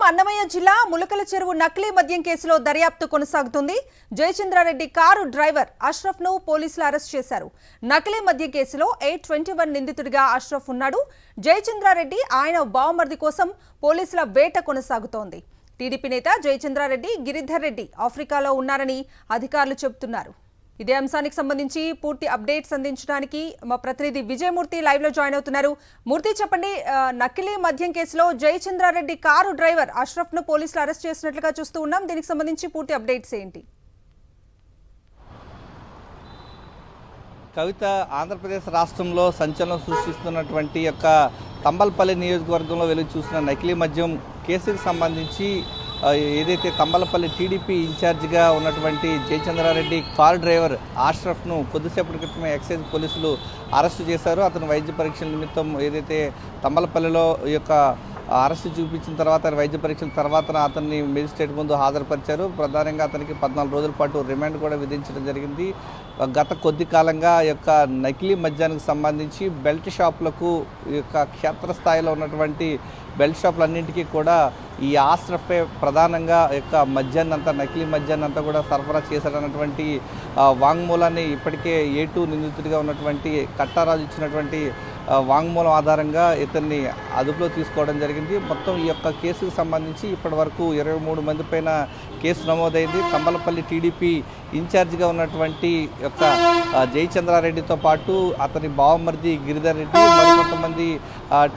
అన్నమయ్య జిల్లా ములకల చెరువు నకిలీ మద్యం కేసులో దర్యాప్తు కొనసాగుతుంది. జయచంద్రారెడ్డి కారు డ్రైవర్ అష్రఫ్ ను పోలీసులు అరెస్ట్ చేశారు. నకిలీ మద్యం కేసులో 821 నిందితుడిగా అష్రఫ్ ఉన్నాడు. జయచంద్రారెడ్డి ఆయన బావమర్ది కోసం పోలీసుల వేట కొనసాగుతోంది. టీడీపీ నేత జయచంద్రారెడ్డి, గిరిధర్ రెడ్డి ఆఫ్రికాలో ఉన్నారని అధికారులు చెబుతున్నారు. ఇదే అంశానికి సంబంధించి పూర్తి అప్డేట్స్ అందించడానికి మా ప్రతినిధి విజయమూర్తి లైవ్ లో జాయిన్ అవుతున్నారు. మూర్తి, చెప్పండి, నకిలీ మద్యం కేసులో జయచంద్రారెడ్డి కారు డ్రైవర్ అష్రఫ్ ను పోలీసులు అరెస్ట్ చేసినట్లుగా చూస్తూ ఉన్నాం. దీనికి సంబంధించి పూర్తి అప్డేట్స్ ఏంటి? కవిత, ఆంధ్రప్రదేశ్ రాష్ట్రంలో సంచలనం సృష్టిస్తున్నటువంటి యొక్క తంబలపల్లి నియోజకవర్గంలో వెలుగు చూసిన నకిలీ మద్యం కేసుకు సంబంధించి ఏదైతే తంబలపల్లి టీడీపీ ఇన్ఛార్జిగా ఉన్నటువంటి జయచంద్రారెడ్డి కార్ డ్రైవర్ అష్రఫ్ను కొద్దిసేపటి క్రితమే ఎక్సైజ్ పోలీసులు అరెస్టు చేశారు. అతను వైద్య పరీక్షల నిమిత్తం ఏదైతే తంబలపల్లిలో ఈ యొక్క అరెస్టు చూపించిన తర్వాత వైద్య పరీక్షల తర్వాత అతన్ని మేజిస్ట్రేట్ ముందు హాజరుపరిచారు. ప్రధానంగా అతనికి 14 రోజుల పాటు రిమాండ్ కూడా విధించడం జరిగింది. గత కొద్ది కాలంగా ఈ యొక్క నకిలీ మద్యానికి సంబంధించి బెల్ట్ షాపులకు ఈ యొక్క క్షేత్రస్థాయిలో ఉన్నటువంటి బెల్ట్ షాపులన్నింటికీ కూడా ఈ అష్రఫే ప్రధానంగా యొక్క మద్యాన్ని అంతా, నకిలీ మద్యాన్ని అంతా కూడా సరఫరా చేశాడన్నటువంటి వాంగ్మూలాన్ని ఇప్పటికే A2 నిందితుడిగా ఉన్నటువంటి కట్టారాజు ఇచ్చినటువంటి వాంగ్మూలం ఆధారంగా ఇతన్ని అదుపులో తీసుకోవడం జరిగింది. మొత్తం ఈ యొక్క కేసుకు సంబంధించి ఇప్పటి వరకు 23 మంది పైన కేసు నమోదైంది. తంబలపల్లి టీడీపీ ఇన్ఛార్జిగా ఉన్నటువంటి యొక్క జయచంద్రారెడ్డితో పాటు అతని బావమర్ది గిరిధర్ రెడ్డి, మరికొంతమంది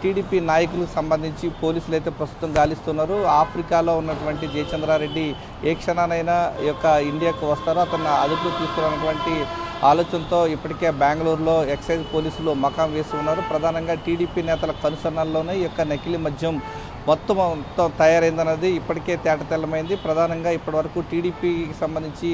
టీడీపీ నాయకులకు సంబంధించి పోలీసులు అయితే ప్రస్తుతం గాలిస్తున్నారు. ఆఫ్రికాలో ఉన్నటువంటి జయచంద్రారెడ్డి ఏ క్షణానైనా ఈ యొక్క ఇండియాకు వస్తారో అతన్ని అదుపులో తీసుకున్నటువంటి ఆలోచనతో ఇప్పటికే బెంగళూరులో ఎక్సైజ్ పోలీసులు మకాం వేసి ఉన్నారు. ప్రధానంగా టీడీపీ నేతల కనుసన్నల్లోనే ఈ యొక్క నకిలీ మద్యం మొత్తం తయారైందన్నది ఇప్పటికే తేటతెల్లమైంది. ప్రధానంగా ఇప్పటివరకు టీడీపీకి సంబంధించి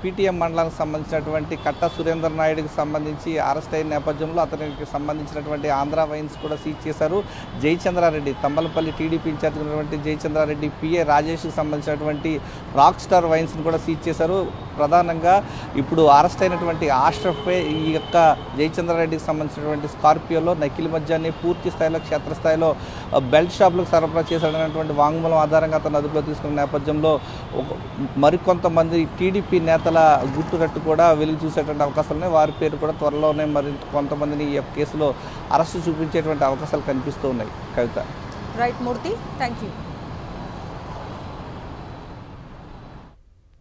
పీటీఎం మండలానికి సంబంధించినటువంటి కట్ట సురేందర్ నాయుడికి సంబంధించి అరెస్ట్ అయిన నేపథ్యంలో అతనికి సంబంధించినటువంటి ఆంధ్ర వైన్స్ కూడా సీజ్ చేశారు. జయచంద్రారెడ్డి, తంబలపల్లి టీడీపీ ఇన్ఛార్జ్ ఉన్నటువంటి జయచంద్రారెడ్డి పిఏ రాజేష్కి సంబంధించినటువంటి రాక్ స్టార్ వైన్స్ని కూడా సీజ్ చేశారు. ప్రధానంగా ఇప్పుడు అరెస్ట్ అయినటువంటి అష్రఫే ఈ యొక్క జయచంద్రారెడ్డికి సంబంధించినటువంటి స్కార్పియోలో నకిలీ మద్యాన్ని పూర్తి స్థాయిలో క్షేత్రస్థాయిలో బెల్ట్ షాపులకు సరఫరా చేశాడనేటువంటి వాంగ్మూలం ఆధారంగా అతను అదుపులో తీసుకున్న నేపథ్యంలో మరికొంతమంది టీడీపీ నేతల గుట్టురట్టు కూడా వెలుగు చూసేటువంటి అవకాశాలు ఉన్నాయి. వారి పేరు కూడా త్వరలోనే మరి కొంతమందిని ఈ కేసులో అరెస్టు చూపించేటువంటి అవకాశాలు కనిపిస్తూ ఉన్నాయి. Kavitha. Right Murthy, thank you.